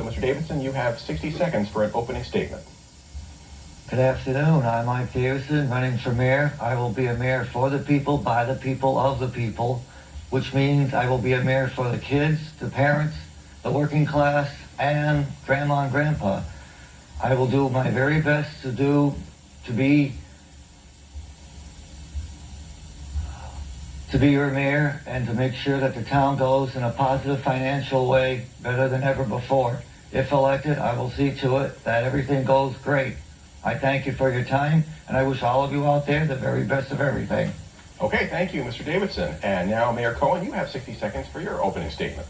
Mr. Davidson, you have 60 seconds for an opening statement. Good afternoon. I'm Mike Davidson, running for mayor. I will be a mayor for the people, by the people, of the people, which means I will be a mayor for the kids, the parents, the working class, and grandma and grandpa. I will do my very best to be your mayor and to make sure that the town goes in a positive financial way better than ever before. If elected, I will see to it that everything goes great. I thank you for your time, and I wish all of you out there the very best of everything. Okay, thank you, Mr. Davidson. And now, Mayor Cohen, you have 60 seconds for your opening statement.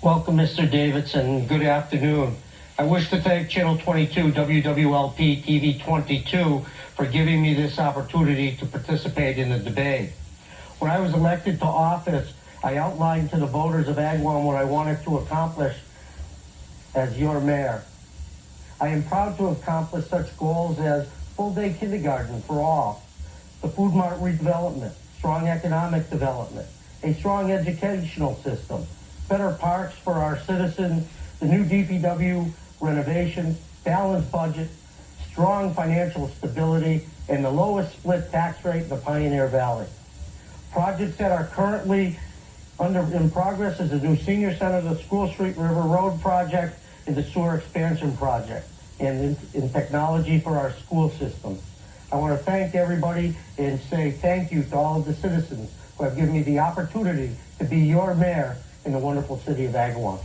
Welcome, Mr. Davidson. Good afternoon. I wish to thank Channel 22, WWLP TV 22, for giving me this opportunity to participate in the debate. When I was elected to office, I outlined to the voters of Agawam what I wanted to accomplish as your mayor. I am proud to accomplish such goals as full-day kindergarten for all, the food mart redevelopment, strong economic development, a strong educational system, better parks for our citizens, the new DPW renovations, balanced budget, strong financial stability, and the lowest split tax rate in the Pioneer Valley. Projects that are currently in progress is the new senior center, the School Street River Road project, and the sewer expansion project, and in technology for our school systems. I want to thank everybody and say thank you to all of the citizens who have given me the opportunity to be your mayor in the wonderful city of Agawam.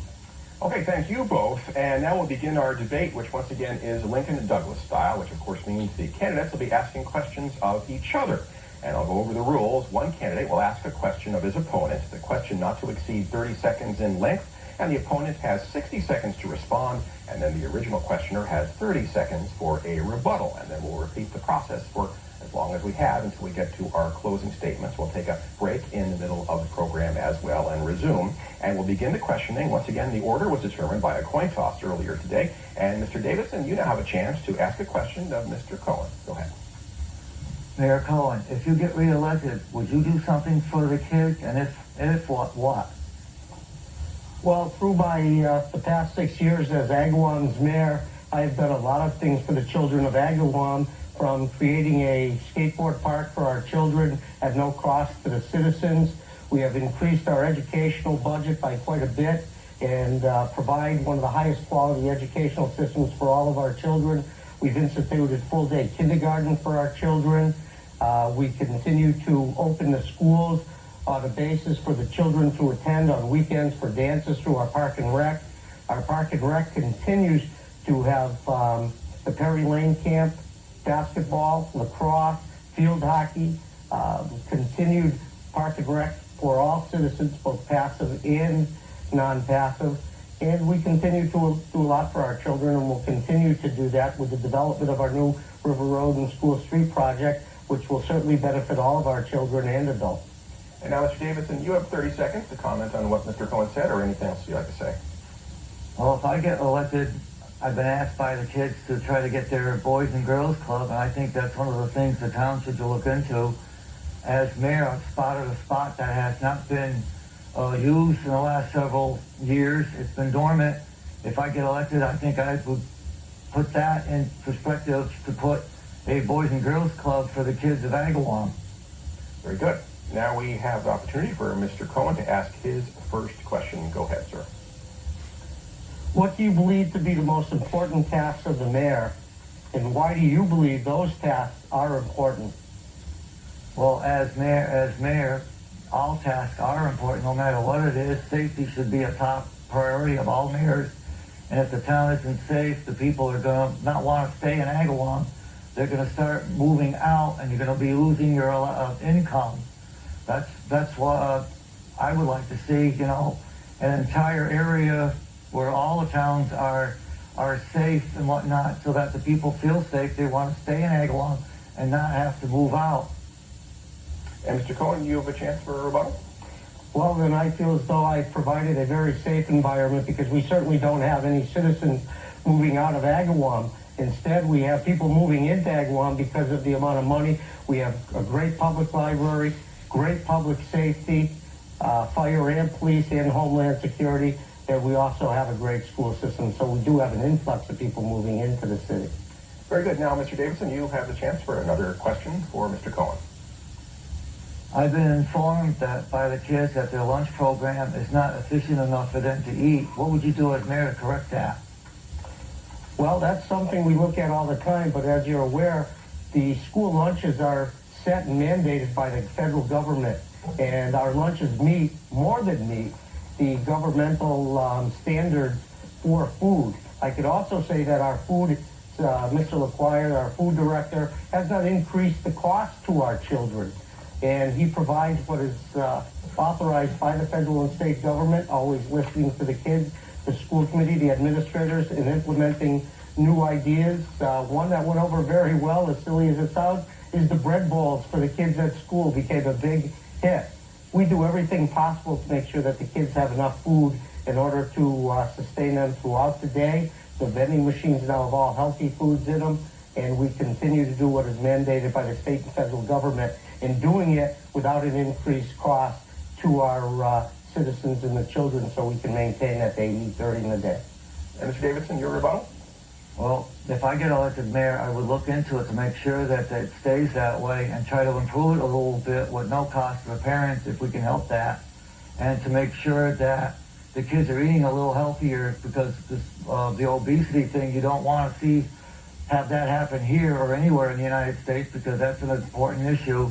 Okay, thank you both. And now we'll begin our debate, which once again is Lincoln and Douglas style, which of course means the candidates will be asking questions of each other. And I'll go over the rules. One candidate will ask a question of his opponent, the question not to exceed 30 seconds in length, and the opponent has 60 seconds to respond, and then the original questioner has 30 seconds for a rebuttal. And then we'll repeat the process for as long as we have until we get to our closing statements. We'll take a break in the middle of the program as well and resume. And we'll begin the questioning. Once again, the order was determined by a coin toss earlier today. And Mr. Davidson, you now have a chance to ask a question of Mr. Cohen. Go ahead. Mayor Cohen, if you get reelected, would you do something for the kids? And if what? Well, through the past 6 years as Agawam's mayor, I've done a lot of things for the children of Agawam, from creating a skateboard park for our children at no cost to the citizens. We have increased our educational budget by quite a bit and provide one of the highest quality educational systems for all of our children. We've instituted full-day kindergarten for our children. We continue to open the schools on a basis for the children to attend on weekends for dances through our Park and Rec. Our Park and Rec continues to have the Perry Lane Camp, basketball, lacrosse, field hockey, continued Park and Rec for all citizens, both passive and non-passive. And we continue to do a lot for our children, and we'll continue to do that with the development of our new River Road and School Street project, which will certainly benefit all of our children and adults. And now, Mr. Davidson, you have 30 seconds to comment on what Mr. Cohen said or anything else you'd like to say. Well, if I get elected, I've been asked by the kids to try to get their Boys and Girls Club, and I think that's one of the things the town should look into. As mayor, I've spotted a spot that has not been used in the last several years. It's been dormant. If I get elected, I think I would put that in perspective to put a Boys and Girls Club for the kids of Agawam. Very good. Now we have the opportunity for Mr. Cohen to ask his first question. Go ahead, sir. What do you believe to be the most important tasks of the mayor, and why do you believe those tasks are important? Well, as mayor, all tasks are important, no matter what it is. Safety should be a top priority of all mayors. And if the town isn't safe, the people are going to not want to stay in Agawam. They're going to start moving out, and you're going to be losing your income. That's what I would like to see, an entire area where all the towns are safe and whatnot, so that the people feel safe. They want to stay in Agawam and not have to move out. And Mr. Cohen, you have a chance for a rebuttal. Well, then I feel as though I provided a very safe environment, because we certainly don't have any citizens moving out of Agawam. Instead, we have people moving into Agawam because of the amount of money. We have a great public library, great public safety, fire and police and homeland security. and we also have a great school system, so we do have an influx of people moving into the city. Very good. Now, Mr. Davidson, you have the chance for another question for Mr. Cohen. I've been informed that by the kids that their lunch program is not efficient enough for them to eat. What would you do as mayor to correct that? Well, that's something we look at all the time, but as you're aware, the school lunches are set and mandated by the federal government, and our lunches meet, more than meet, the governmental standards for food. I could also say that our food, Mr. LaQuire, our food director, has not increased the cost to our children, and he provides what is authorized by the federal and state government, always listening to the kids, the school committee, the administrators, and implementing new ideas. One that went over very well, as silly as it sounds, is the bread bowls for the kids at school became a big hit. We do everything possible to make sure that the kids have enough food in order to sustain them throughout the day. The vending machines now have all healthy foods in them, and we continue to do what is mandated by the state and federal government, and doing it without an increased cost to our citizens and the children, so we can maintain that they eat during the day. And Mr. Davidson, your rebuttal? Well, if I get elected mayor, I would look into it to make sure that it stays that way and try to improve it a little bit with no cost to the parents if we can help that, and to make sure that the kids are eating a little healthier, because the obesity thing, you don't want to have that happen here or anywhere in the United States, because that's an important issue.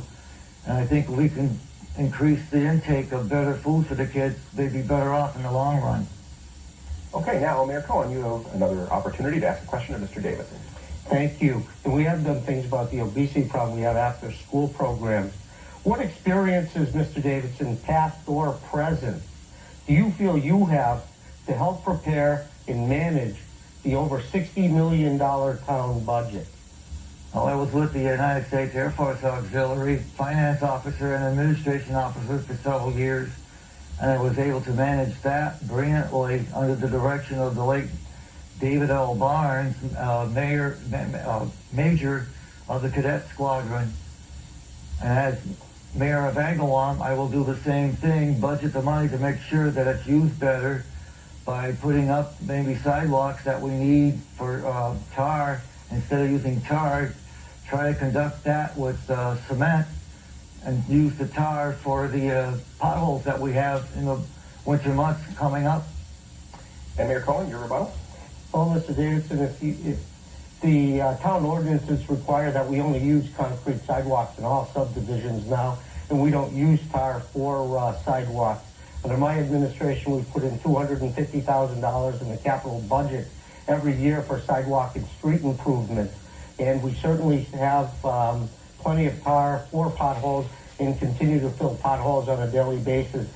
And I think we can increase the intake of better food for the kids. They'd be better off in the long run. Okay, now, Mayor Cohen, you have another opportunity to ask a question of Mr. Davidson. Thank you. And we have done things about the obesity problem. We have after-school programs. What experiences, Mr. Davidson, past or present, do you feel you have to help prepare and manage the over $60 million town budget? Well, I was with the United States Air Force Auxiliary finance officer and administration officer for several years, and I was able to manage that brilliantly under the direction of the late David L. Barnes, major of the cadet squadron. And as mayor of Agawam, I will do the same thing, budget the money to make sure that it's used better by putting up maybe sidewalks that we need for tar. Instead of using tar, try to conduct that with cement and use the tar for the potholes that we have in the winter months coming up. And Mayor Cohen, your rebuttal? Well, Mr. Davidson, if the town ordinances require that we only use concrete sidewalks in all subdivisions now, and we don't use tar for sidewalks. Under my administration, we put in $250,000 in the capital budget every year for sidewalk and street improvements. And we certainly have plenty of tar for potholes and continue to fill potholes on a daily basis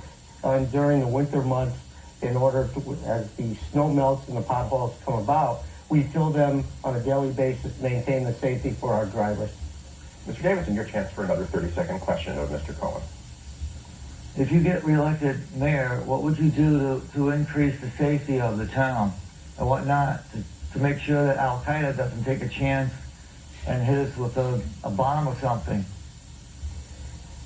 during the winter months in order to, as the snow melts and the potholes come about, we fill them on a daily basis to maintain the safety for our drivers. Mr. Davidson, your chance for another 30-second question of Mr. Cohen. If you get reelected mayor, what would you do to increase the safety of the town and whatnot to make sure that Al-Qaeda doesn't take a chance and hit us with a bomb or something?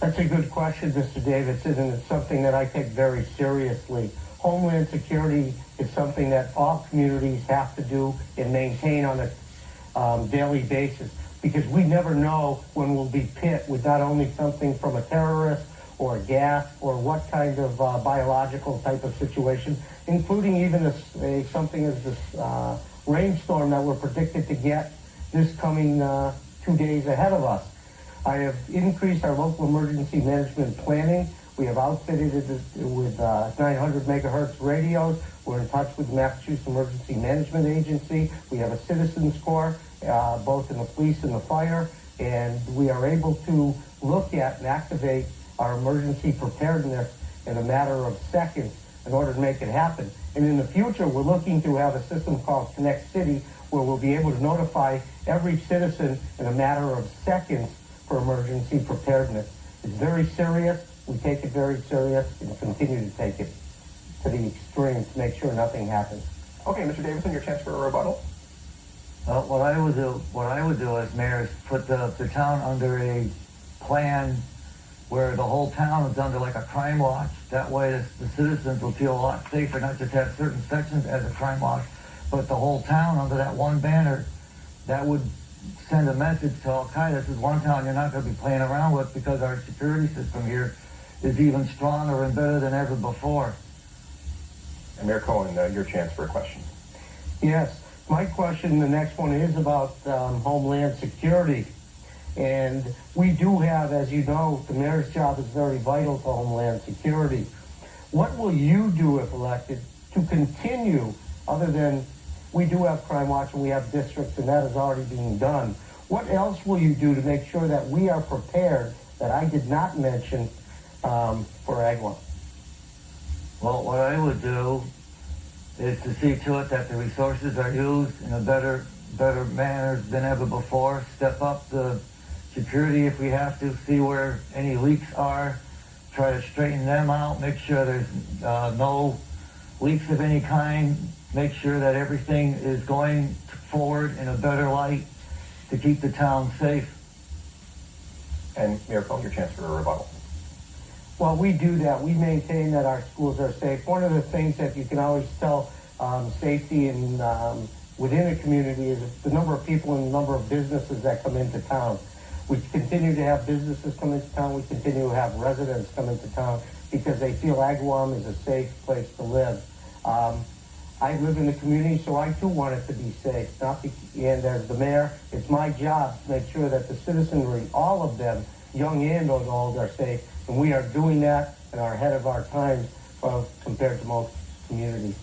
That's a good question, Mr. Davidson, and it's something that I take very seriously. Homeland security is something that all communities have to do and maintain on a daily basis, because we never know when we'll be hit with not only something from a terrorist or a gas or what kind of biological type of situation, including even something as this rainstorm that we're predicted to get this coming 2 days ahead of us. I have increased our local emergency management planning. We have outfitted it with 900 megahertz radios. We're in touch with the Massachusetts Emergency Management Agency. We have a citizens corps, both in the police and the fire, and we are able to look at and activate our emergency preparedness in a matter of seconds in order to make it happen. And in the future, we're looking to have a system called Connect City, where we'll be able to notify every citizen in a matter of seconds for emergency preparedness. It's very serious. We take it very serious and continue to take it to the extreme to make sure nothing happens. Okay, Mr. Davidson, your chance for a rebuttal. What I would do as mayor is put the town under a plan where the whole town is under like a crime watch. That way the citizens will feel a lot safer, not just have certain sections as a crime watch, but the whole town under that one banner. That would send a message to Al-Qaeda. This is one town you're not going to be playing around with, because our security system here is even stronger and better than ever before. And Mayor Cohen, your chance for a question. Yes, my question, the next one, is about Homeland Security. And we do have, as you know, the mayor's job is very vital to Homeland Security. What will you do if elected to continue, other than we do have Crime Watch and we have districts, and that is already being done. What else will you do to make sure that we are prepared, that I did not mention, for Agawam? Well, what I would do is to see to it that the resources are used in a better manner than ever before. Step up the security if we have to, see where any leaks are, try to straighten them out, make sure there's no leaks of any kind, make sure that everything is going forward in a better light to keep the town safe. And Mayor Cohen, your chance for a rebuttal. Well, we do that. We maintain that our schools are safe. One of the things that you can always tell safety in, within a community is the number of people and the number of businesses that come into town. We continue to have businesses come into town. We continue to have residents come into town because they feel Agawam is a safe place to live. I live in the community, so I too want it to be safe. And as the mayor, it's my job to make sure that the citizenry, all of them, young and old, are safe. And we are doing that and are ahead of our times compared to most communities.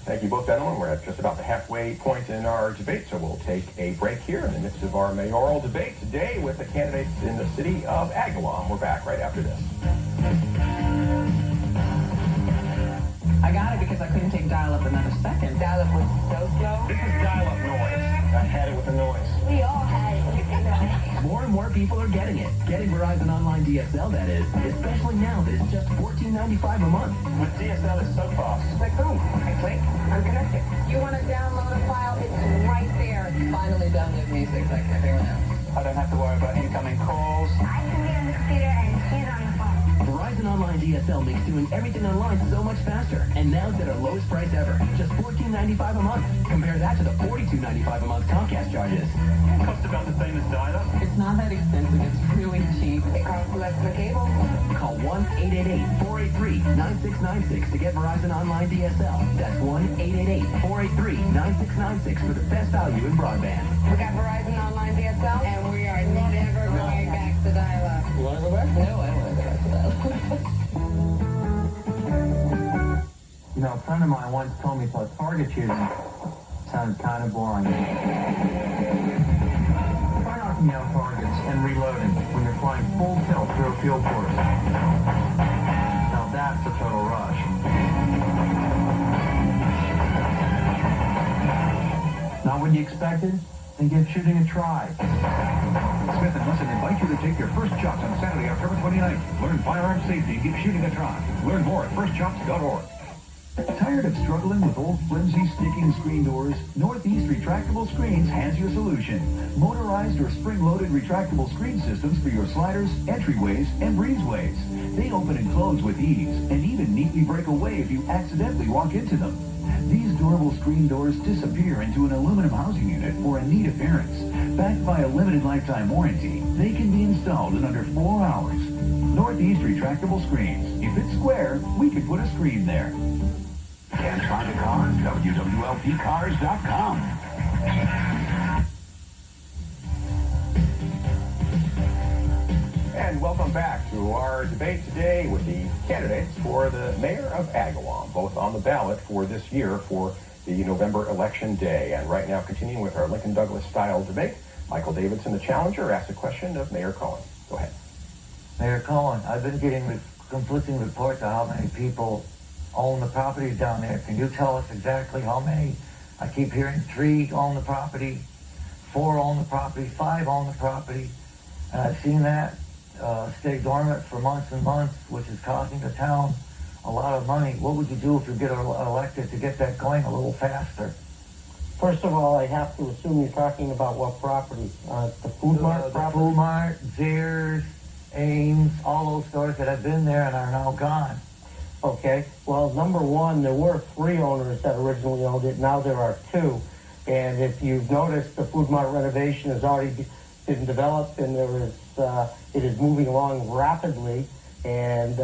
Thank you both, gentlemen. We're at just about the halfway point in our debate, so we'll take a break here in the midst of our mayoral debate today with the candidates in the city of Agawam. We're back right after this. I got it because I couldn't take dial-up another second. Dial-up was so slow. This is dial-up noise. I had it with the noise. We all had it with the noise. More and more people are getting it. Getting Verizon Online DSL, that is. Especially now that it's just $14.95 a month. With DSL, it's so fast. Like, boom, I click, I'm connected. You want to download a file, it's right there. Finally download music like everyone else. I don't have to worry about incoming calls. I can get on the computer and he's on the phone. Verizon Online DSL makes doing everything online so much faster. And now it's at our lowest price ever. Just $14.95 a month. Compare that to the $42.95 a month Comcast charges. Cost about the same as dial-up. It's not that expensive. It's really cheap. It costs less than cable. Call 1-888-483-9696 to get Verizon Online DSL. That's 1-888-483-9696 for the best value in broadband. We got Verizon Online DSL, and we are never going back to dial-up. You want to go back? No, I don't want to go back to that. You know, a friend of mine once told me thought target shooting sounded kind of boring. Try knocking out targets and reloading when you're flying full tilt through a field course. Now that's a total rush. Not what you expected? Then give shooting a try. Smith & Wesson invite you to take your first shots on Saturday, October 29th. Learn firearm safety and give shooting a try. Learn more at firstshots.org. Tired of struggling with old flimsy sneaking screen doors? Northeast Retractable Screens has your solution. Motorized or spring-loaded retractable screen systems for your sliders, entryways, and breezeways. They open and close with ease and even neatly break away if you accidentally walk into them. These durable screen doors disappear into an aluminum housing unit for a neat appearance. Backed by a limited lifetime warranty, they can be installed in under 4 hours. Northeast Retractable Screens. If it's square, we can put a screen there. Can't find a car? wwlpcars.com. And welcome back to our debate today with the candidates for the mayor of Agawam, both on the ballot for this year for the November election day. And right now, continuing with our Lincoln Douglas style debate, Michael Davidson, the challenger, asks a question of Mayor Cohen. Go ahead. Mayor Cohen, I've been getting conflicting reports of how many people own the properties down there. Can you tell us exactly how many? I keep hearing 3 own the property, 4 own the property, 5 own the property. And I've seen that stay dormant for months and months, which is costing the town a lot of money. What would you do if you get elected to get that going a little faster? First of all, I have to assume you're talking about what property? The Food Mart The property? Food Mart, Zehrs, Ames, all those stores that have been there and are now gone. Okay, well, number one, there were 3 owners that originally owned it. Now there are 2. And if you've noticed, the Food Mart renovation has already been developed, and it is moving along rapidly. And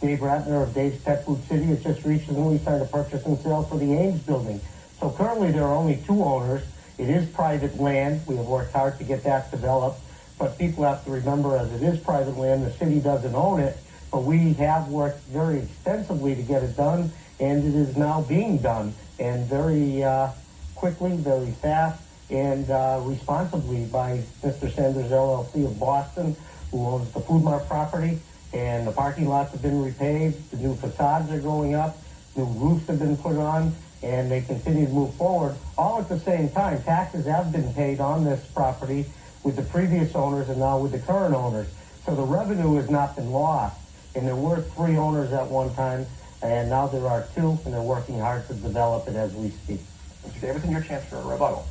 Dave Ratner of Dave's Pet Food City has just recently signed a purchase and sale for the Ames building. So currently there are only 2 owners. It is private land. We have worked hard to get that developed. But people have to remember, as it is private land, the city doesn't own it. But we have worked very extensively to get it done, and it is now being done, and very quickly, very fast, and responsibly by Mr. Sanders LLC of Boston, who owns the Food Mart property, and the parking lots have been repaved, the new facades are going up, new roofs have been put on, and they continue to move forward. All at the same time, taxes have been paid on this property with the previous owners and now with the current owners. So the revenue has not been lost. And there were 3 owners at one time, and now there are 2, and they're working hard to develop it as we speak. Mr. Davidson, your chance for a rebuttal.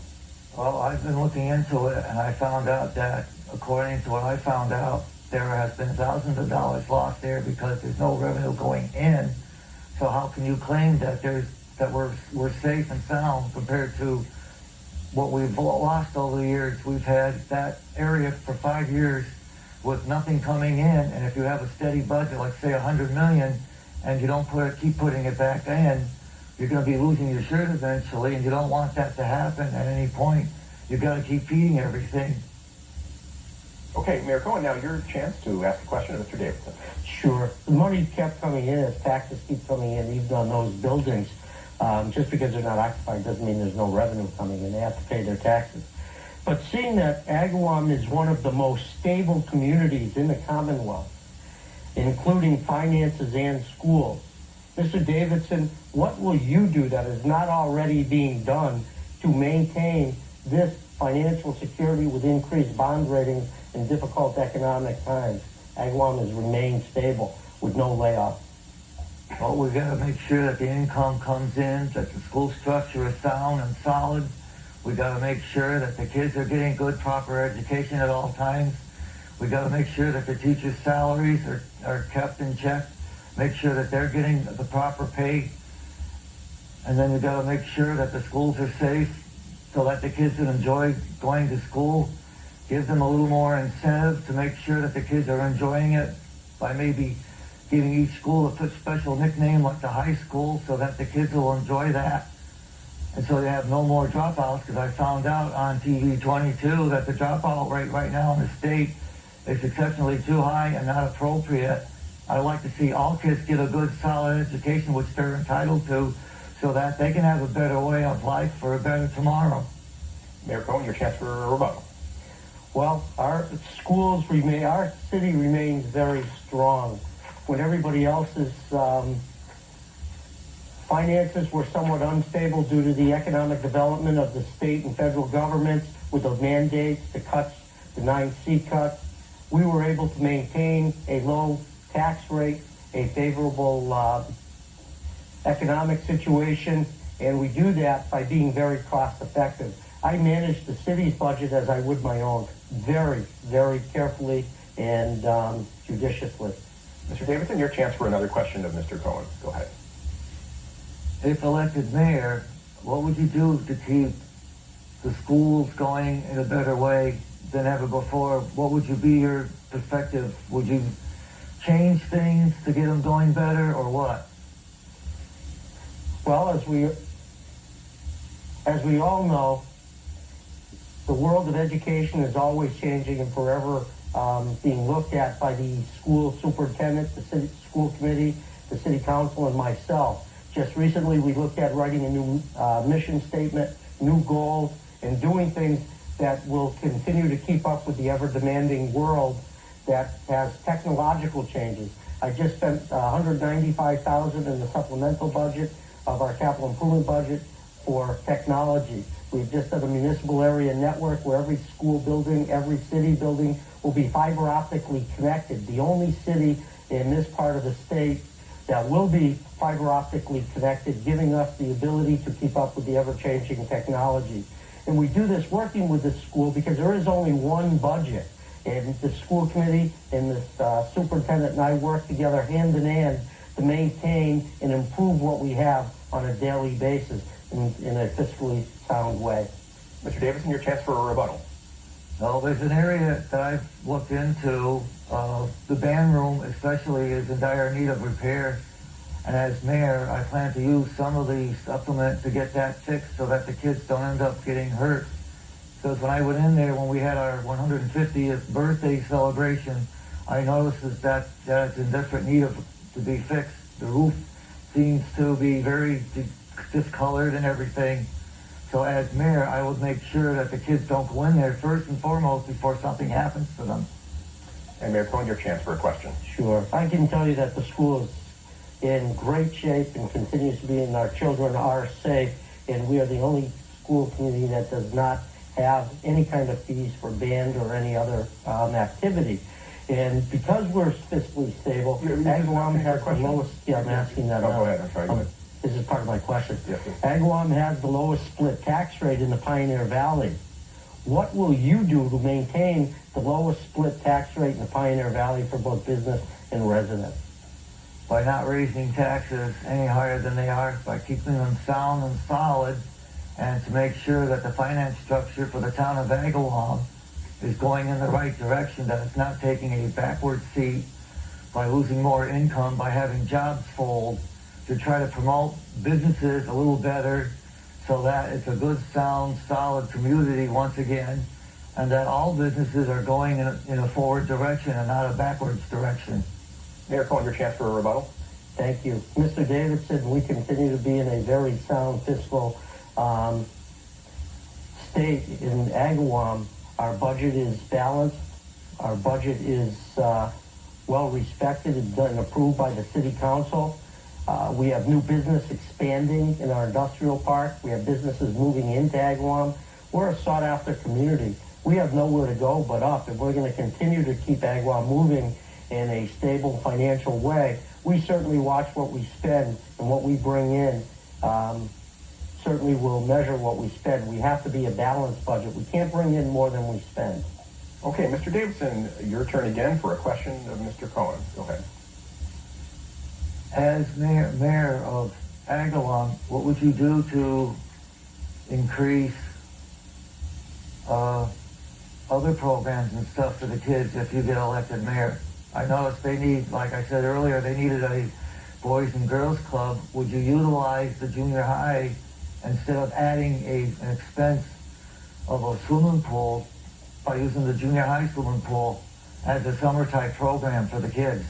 Well, I've been looking into it, and I found out that, according to what I found out, there has been thousands of dollars lost there because there's no revenue going in. So how can you claim that we're safe and sound compared to what we've lost over the years? We've had that area for 5 years with nothing coming in, and if you have a steady budget, like say $100 million, and you don't keep putting it back in, you're going to be losing your shirt eventually, and you don't want that to happen at any point. You've got to keep feeding everything. Okay, Mayor Cohen, now your chance to ask a question of Mr. Davidson. Sure. The money kept coming in as taxes keep coming in, even on those buildings. Just because they're not occupied doesn't mean there's no revenue coming in. They have to pay their taxes. But seeing that Agawam is one of the most stable communities in the Commonwealth, including finances and schools, Mr. Davidson, what will you do that is not already being done to maintain this financial security with increased bond ratings in difficult economic times? Agawam has remained stable with no layoffs. Well, we've got to make sure that the income comes in, that the school structure is sound and solid. We've got to make sure that the kids are getting good, proper education at all times. We've got to make sure that the teachers' salaries are kept in check, make sure that they're getting the proper pay. And then we've got to make sure that the schools are safe so that the kids can enjoy going to school. Give them a little more incentive to make sure that the kids are enjoying it by maybe giving each school a special nickname like the high school so that the kids will enjoy that. And so they have no more dropouts, because I found out on TV 22 that the dropout rate right now in the state is exceptionally too high and not appropriate. I'd like to see all kids get a good, solid education, which they're entitled to, so that they can have a better way of life for a better tomorrow. Mayor Cohen, your chance for a rebuttal. Well, our city remains very strong. When everybody else's finances were somewhat unstable due to the economic development of the state and federal governments with the mandates, the cuts, the 9C cuts, we were able to maintain a low tax rate, a favorable economic situation, and we do that by being very cost effective. I manage the city's budget as I would my own, very, very carefully and judiciously. Mr. Davidson, your chance for another question of Mr. Cohen. Go ahead. If elected mayor, what would you do to keep the schools going in a better way than ever before? What would your perspective? Would you change things to get them going better, or what? Well, as we all know, the world of education is always changing and forever being looked at by the school superintendent, the city school committee, the city council, and myself. Just recently, we looked at writing a new mission statement, new goals, and doing things that will continue to keep up with the ever-demanding world that has technological changes. I just spent $195,000 in the supplemental budget of our capital improvement budget for technology. We've just done a municipal area network where every school building, every city building will be fiber optically connected. The only city in this part of the state that will be fiber optically connected, giving us the ability to keep up with the ever-changing technology. And we do this working with the school because there is only one budget. And the school committee and the superintendent and I work together hand in hand to maintain and improve what we have on a daily basis in a fiscally sound way. Mr. Davidson, your chance for a rebuttal. Well, there's an area that I've looked into. The band room especially is in dire need of repair. And as mayor, I plan to use some of the supplement to get that fixed so that the kids don't end up getting hurt. Because when I went in there, when we had our 150th birthday celebration, I noticed that it's in desperate need of to be fixed. The roof seems to be very discolored and everything. So as mayor, I would make sure that the kids don't go in there first and foremost before something happens to them. And Mayor Cohen, your chance for a question. Sure. I can tell you that the school is in great shape and continues to be, and our children are safe, and we are the only school community that does not have any kind of fees for band or any other activity. And because we're fiscally stable, Agawam has the lowest... Yeah, I'm asking that now. Go ahead. I'm sorry. Go ahead. This is part of my question. Yes, please. Agawam has the lowest split tax rate in the Pioneer Valley. What will you do to maintain the lowest split tax rate in the Pioneer Valley for both business and residents? By not raising taxes any higher than they are, by keeping them sound and solid, and to make sure that the finance structure for the town of Agawam is going in the right direction, that it's not taking a backward seat by losing more income, by having jobs fold, to try to promote businesses a little better so that it's a good, sound, solid community once again, and that all businesses are going in a forward direction and not a backwards direction. Mayor Cohen, your chance for a rebuttal. Thank you. Mr. Davidson, we continue to be in a very sound fiscal state in Agawam. Our budget is balanced. Our budget is well respected and approved by the city council. We have new business expanding in our industrial park. We have businesses moving into Agawam. We're a sought-after community. We have nowhere to go but up, and we're going to continue to keep Agawam moving in a stable financial way. We certainly watch what we spend and what we bring in. Certainly will measure what we spend. We have to be a balanced budget. We can't bring in more than we spend. Okay, Mr. Davidson, your turn again for a question of Mr. Cohen. Go ahead. As mayor of Agawam, what would you do to increase other programs and stuff for the kids if you get elected mayor? I noticed they need, like I said earlier, they needed a Boys and Girls Club. Would you utilize the junior high instead of adding an expense of a swimming pool by using the junior high swimming pool as a summer type program for the kids?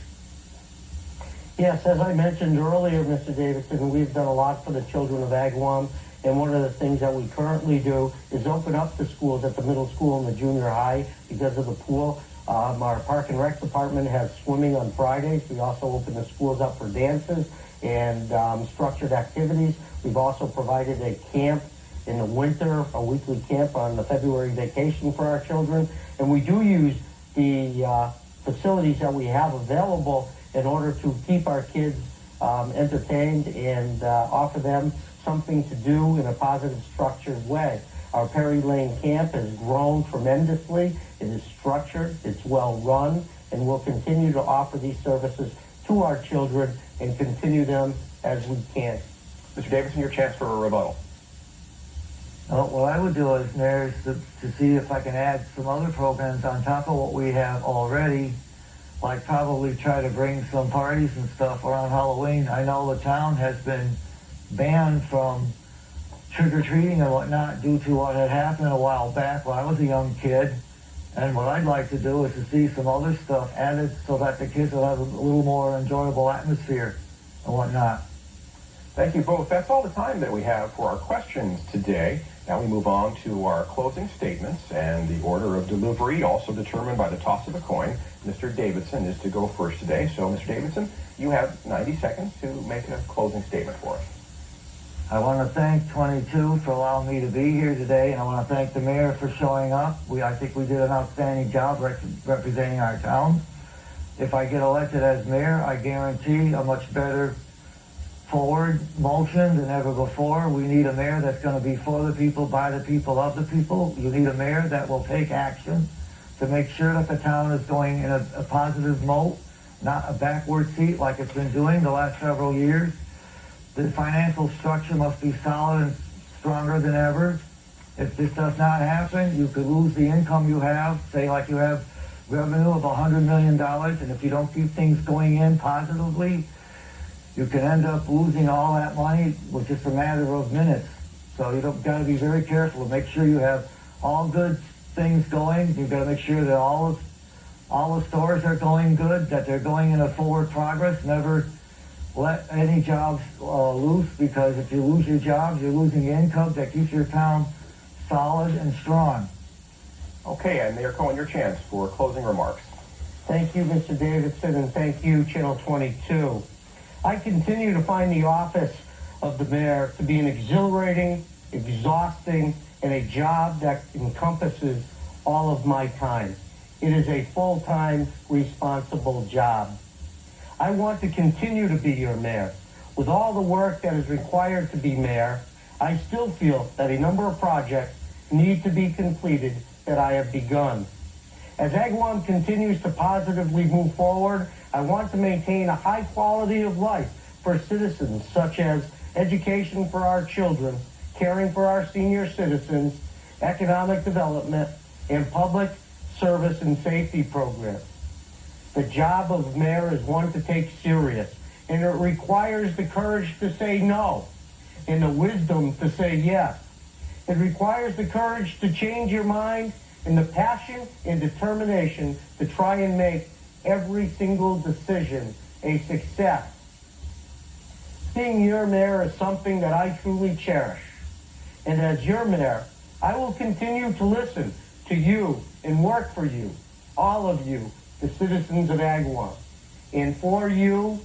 Yes, as I mentioned earlier, Mr. Davidson, we've done a lot for the children of Agawam, and one of the things that we currently do is open up the schools at the middle school and the junior high because of the pool. Our Park and Rec department has swimming on Fridays. We also open the schools up for dances and structured activities. We've also provided a camp in the winter, a weekly camp on the February vacation for our children. And we do use the facilities that we have available in order to keep our kids entertained and offer them something to do in a positive, structured way. Our Perry Lane camp has grown tremendously. It is structured, it's well run, and we'll continue to offer these services to our children and continue them as we can. Mr. Davidson, your chance for a rebuttal. What I would do as mayor is to see if I can add some other programs on top of what we have already, like probably try to bring some parties and stuff around Halloween. I know the town has been banned from trick-or-treating and whatnot due to what had happened a while back when I was a young kid. And what I'd like to do is to see some other stuff added so that the kids will have a little more enjoyable atmosphere and whatnot. Thank you both. That's all the time that we have for our questions today. Now we move on to our closing statements, and the order of delivery, also determined by the toss of a coin. Mr. Davidson is to go first today. So, Mr. Davidson, you have 90 seconds to make a closing statement for us. I want to thank 22 for allowing me to be here today, and I want to thank the mayor for showing up. I think we did an outstanding job representing our town. If I get elected as mayor, I guarantee a much better forward motion than ever before. We need a mayor that's going to be for the people, by the people, of the people. You need a mayor that will take action to make sure that the town is going in a positive mode, not a backward seat like it's been doing the last several years. The financial structure must be solid and stronger than ever. If this does not happen, you could lose the income you have, say like you have revenue of $100 million, and if you don't keep things going in positively, you can end up losing all that money with just a matter of minutes. So you've got to be very careful to make sure you have all good things going. You've got to make sure that all the stores are going good, that they're going in a forward progress. Never let any jobs loose, because if you lose your jobs, you're losing income that keeps your town solid and strong. Okay, and Mayor Cohen, your chance for closing remarks. Thank you, Mr. Davidson, and thank you, Channel 22. I continue to find the office of the mayor to be an exhilarating, exhausting, and a job that encompasses all of my time. It is a full-time, responsible job. I want to continue to be your mayor. With all the work that is required to be mayor, I still feel that a number of projects need to be completed that I have begun. As Agawam continues to positively move forward, I want to maintain a high quality of life for citizens, such as education for our children, caring for our senior citizens, economic development, and public service and safety programs. The job of mayor is one to take serious, and it requires the courage to say no and the wisdom to say yes. It requires the courage to change your mind and the passion and determination to try and make every single decision a success. Being your mayor is something that I truly cherish. And as your mayor, I will continue to listen to you and work for you, all of you, the citizens of Agawam. And for you,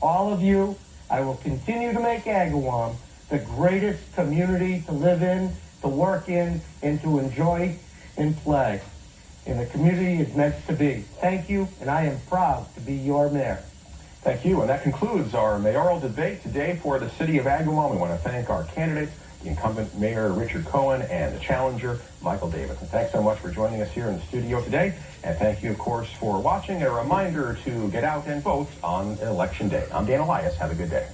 all of you, I will continue to make Agawam the greatest community to live in, to work in, and to enjoy and play. And the community is meant to be. Thank you, and I am proud to be your mayor. Thank you, and that concludes our mayoral debate today for the city of Agawam. We want to thank our candidates, the incumbent Mayor Richard Cohen and the challenger Michael Davidson. Thanks so much for joining us here in the studio today, and thank you, of course, for watching. A reminder to get out and vote on Election Day. I'm Dan Elias. Have a good day.